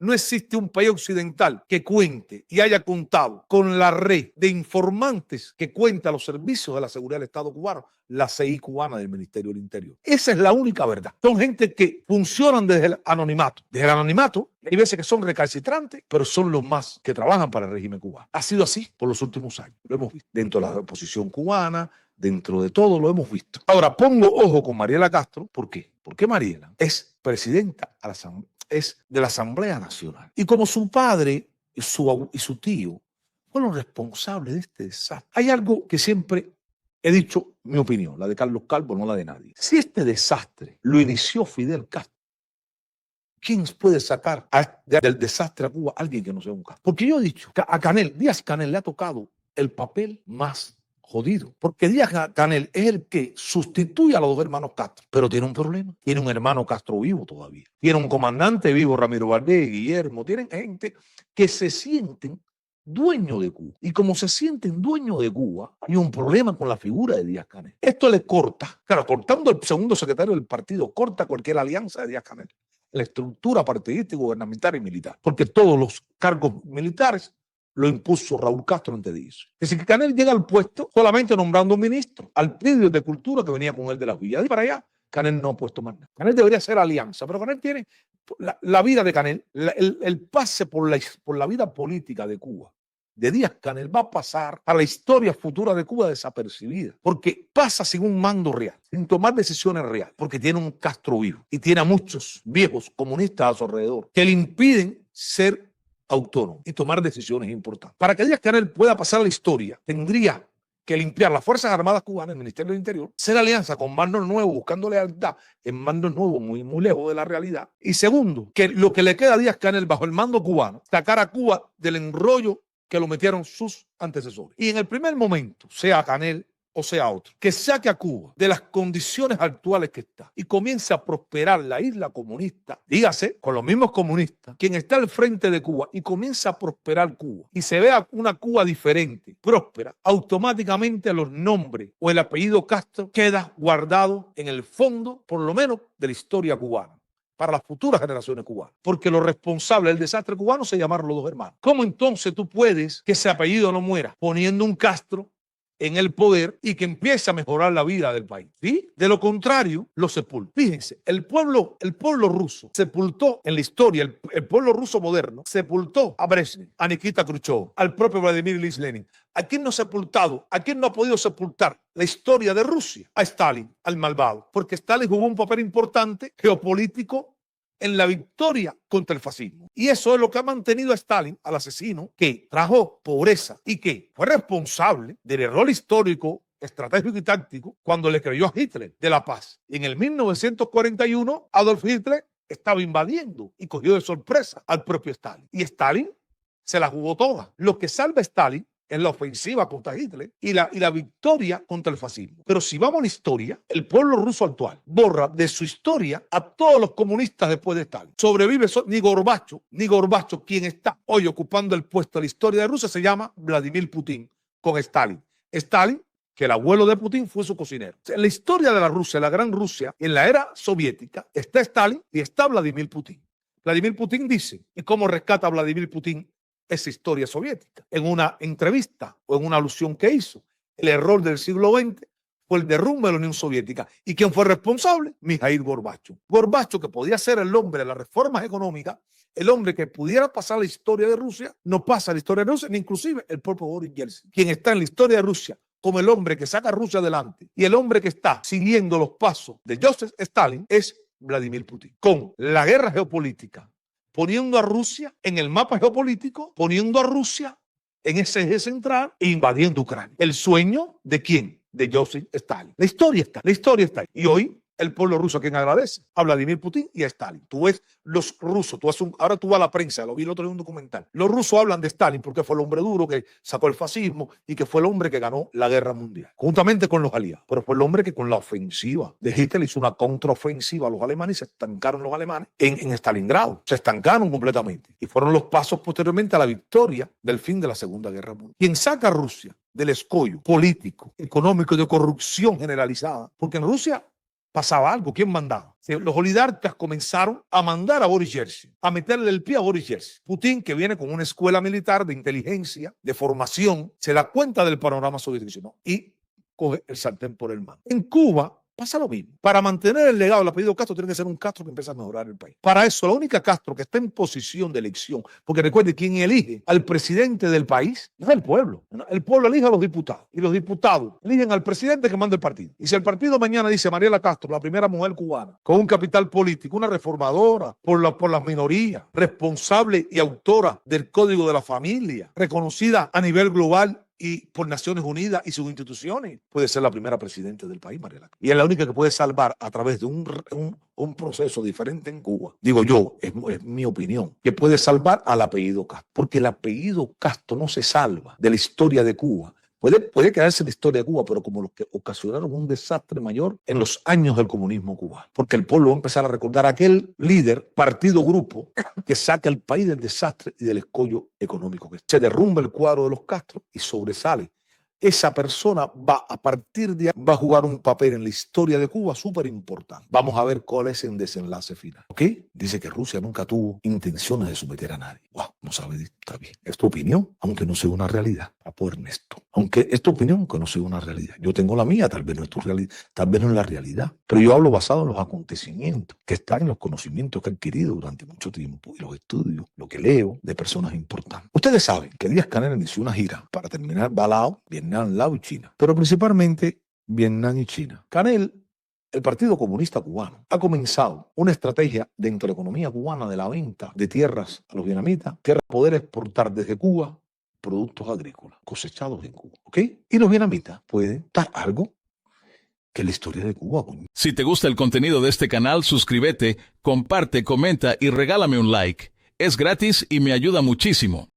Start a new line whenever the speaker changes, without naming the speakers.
No existe un país occidental que cuente y haya contado con la red de informantes que cuenta los servicios de la seguridad del Estado cubano, la CI cubana del Ministerio del Interior. Esa es la única verdad. Son gente que funcionan desde el anonimato. Desde el anonimato, hay veces que son recalcitrantes, pero son los más que trabajan para el régimen cubano. Ha sido así por los últimos años. Lo hemos visto dentro de la oposición cubana, dentro de todo lo hemos visto. Ahora, pongo ojo con Mariela Castro. ¿Por qué? Porque Mariela es presidenta a la Asamblea, es de la Asamblea Nacional. Y como su padre y su tío fueron responsables de este desastre, hay algo que siempre he dicho, mi opinión, la de Carlos Calvo, no la de nadie. Si este desastre lo inició Fidel Castro, ¿quién puede sacar del desastre a Cuba a alguien que no sea un Castro? Porque yo he dicho que a Díaz-Canel le ha tocado el papel más jodido, porque Díaz-Canel es el que sustituye a los dos hermanos Castro, pero tiene un problema. Tiene un hermano Castro vivo todavía. Tiene un comandante vivo, Ramiro Valdés, Guillermo. Tienen gente que se sienten dueños de Cuba. Y como se sienten dueños de Cuba, hay un problema con la figura de Díaz-Canel. Esto le corta, claro, cortando el segundo secretario del partido, corta cualquier alianza de Díaz-Canel, la estructura partidista, gubernamental y militar, porque todos los cargos militares lo impuso Raúl Castro antes de eso. Es decir, que Canel llega al puesto solamente nombrando un ministro, al medio de Cultura que venía con él de las villas. Y para allá, Canel no ha puesto más nada. Canel debería ser alianza, pero Canel tiene la vida de Canel, el pase por la vida política de Cuba, de Díaz-Canel, va a pasar a la historia futura de Cuba desapercibida, porque pasa sin un mando real, sin tomar decisiones reales, porque tiene un Castro vivo y tiene a muchos viejos comunistas a su alrededor que le impiden ser autónomo y tomar decisiones importantes. Para que Díaz-Canel pueda pasar a la historia, tendría que limpiar las Fuerzas Armadas cubanas, el Ministerio del Interior, hacer alianza con mandos nuevos, buscando lealtad en mandos nuevos muy, muy lejos de la realidad. Y segundo, que lo que le queda a Díaz-Canel bajo el mando cubano, sacar a Cuba del enrollo que lo metieron sus antecesores. Y en el primer momento, sea Canel o sea otro, que saque a Cuba de las condiciones actuales que está y comience a prosperar la isla comunista, dígase, con los mismos comunistas, quien está al frente de Cuba, y comienza a prosperar Cuba y se vea una Cuba diferente, próspera, automáticamente los nombres o el apellido Castro queda guardado en el fondo, por lo menos, de la historia cubana, para las futuras generaciones cubanas, porque los responsables del desastre cubano se llamaron los dos hermanos. ¿Cómo entonces tú puedes que ese apellido no muera poniendo un Castro en el poder y que empiece a mejorar la vida del país? ¿Sí? De lo contrario, lo sepulta. Fíjense, el pueblo ruso sepultó en la historia, el pueblo ruso moderno sepultó a Brezhnev, a Nikita Khrushchev, al propio Vladimir Ilich Lenin. ¿A quién no ha sepultado? ¿A quién no ha podido sepultar la historia de Rusia? A Stalin, al malvado, porque Stalin jugó un papel importante geopolítico en la victoria contra el fascismo. Y eso es lo que ha mantenido a Stalin, al asesino, que trajo pobreza y que fue responsable del error histórico, estratégico y táctico cuando le creyó a Hitler de la paz. Y en el 1941, Adolf Hitler estaba invadiendo y cogió de sorpresa al propio Stalin. Y Stalin se la jugó toda. Lo que salva a Stalin en la ofensiva contra Hitler y la victoria contra el fascismo. Pero si vamos a la historia, el pueblo ruso actual borra de su historia a todos los comunistas después de Stalin. Sobrevive ni Gorbachev, quien está hoy ocupando el puesto de la historia de Rusia, se llama Vladimir Putin, con Stalin. Stalin, que el abuelo de Putin fue su cocinero. En la historia de la Rusia, la gran Rusia, en la era soviética, está Stalin y está Vladimir Putin. Vladimir Putin dice, ¿y cómo rescata Vladimir Putin esa historia soviética? En una entrevista o en una alusión que hizo, el error del siglo XX fue el derrumbe de la Unión Soviética. ¿Y quién fue responsable? Mikhail Gorbachev. Gorbachev, que podía ser el hombre de las reformas económicas, el hombre que pudiera pasar la historia de Rusia, no pasa la historia de Rusia, ni inclusive el propio Boris Yeltsin, quien está en la historia de Rusia como el hombre que saca a Rusia adelante y el hombre que está siguiendo los pasos de Joseph Stalin, es Vladimir Putin, con la guerra geopolítica, poniendo a Rusia en el mapa geopolítico, poniendo a Rusia en ese eje central e invadiendo Ucrania. ¿El sueño de quién? De Joseph Stalin. La historia está ahí. Y hoy el pueblo ruso a quien agradece, a Vladimir Putin y a Stalin. Tú ves los rusos, ahora tú vas a la prensa, lo vi el otro día en un documental. Los rusos hablan de Stalin porque fue el hombre duro que sacó el fascismo y que fue el hombre que ganó la guerra mundial, juntamente con los aliados. Pero fue el hombre que con la ofensiva de Hitler hizo una contraofensiva a los alemanes y se estancaron los alemanes en Stalingrado. Se estancaron completamente. Y fueron los pasos posteriormente a la victoria del fin de la Segunda Guerra Mundial. Quien saca a Rusia del escollo político, económico, de corrupción generalizada, porque en Rusia pasaba algo. ¿Quién mandaba? Los oligarcas comenzaron a mandar a Boris Yeltsin, a meterle el pie a Boris Yeltsin. Putin, que viene con una escuela militar de inteligencia, de formación, se da cuenta del panorama soviético y coge el sartén por el mango. En Cuba pasa lo mismo. Para mantener el legado del apellido Castro tiene que ser un Castro que empiece a mejorar el país. Para eso, la única Castro que está en posición de elección, porque recuerde, quien elige al presidente del país es el pueblo. El pueblo elige a los diputados y los diputados eligen al presidente que manda el partido. Y si el partido mañana dice Mariela Castro, la primera mujer cubana, con un capital político, una reformadora por las minorías, responsable y autora del Código de la Familia, reconocida a nivel global y por Naciones Unidas y sus instituciones, puede ser la primera presidenta del país, Mariela. Y es la única que puede salvar a través de un proceso diferente en Cuba. Digo yo, es mi opinión, que puede salvar al apellido Castro. Porque el apellido Castro no se salva de la historia de Cuba. Puede quedarse en la historia de Cuba, pero como los que ocasionaron un desastre mayor en los años del comunismo cubano. Porque el pueblo va a empezar a recordar a aquel líder, partido, grupo, que saca al país del desastre y del escollo económico. Que se derrumba el cuadro de los Castro y sobresale. Esa persona va, a partir de ahí, va a jugar un papel en la historia de Cuba súper importante. Vamos a ver cuál es el desenlace final. ¿Ok? Dice que Rusia nunca tuvo intenciones de someter a nadie. Wow, no sabe, está bien. Es tu opinión, aunque no sea una realidad. Papo Ernesto. Aunque es tu opinión, aunque no sea una realidad. Yo tengo la mía, tal vez no es tu realidad, tal vez no es la realidad. Pero yo hablo basado en los acontecimientos, que están en los conocimientos que he adquirido durante mucho tiempo y los estudios, lo que leo de personas importantes. Ustedes saben que Díaz-Canel inició una gira para terminar Balao, Vietnam, Laos y China, pero principalmente Vietnam y China. Canel, el Partido Comunista Cubano, ha comenzado una estrategia dentro de la economía cubana de la venta de tierras a los vietnamitas, tierras para poder exportar desde Cuba productos agrícolas cosechados en Cuba. ¿Ok? Y los vietnamitas pueden dar algo que es la historia de Cuba.
Si te gusta el contenido de este canal, suscríbete, comparte, comenta y regálame un like. Es gratis y me ayuda muchísimo.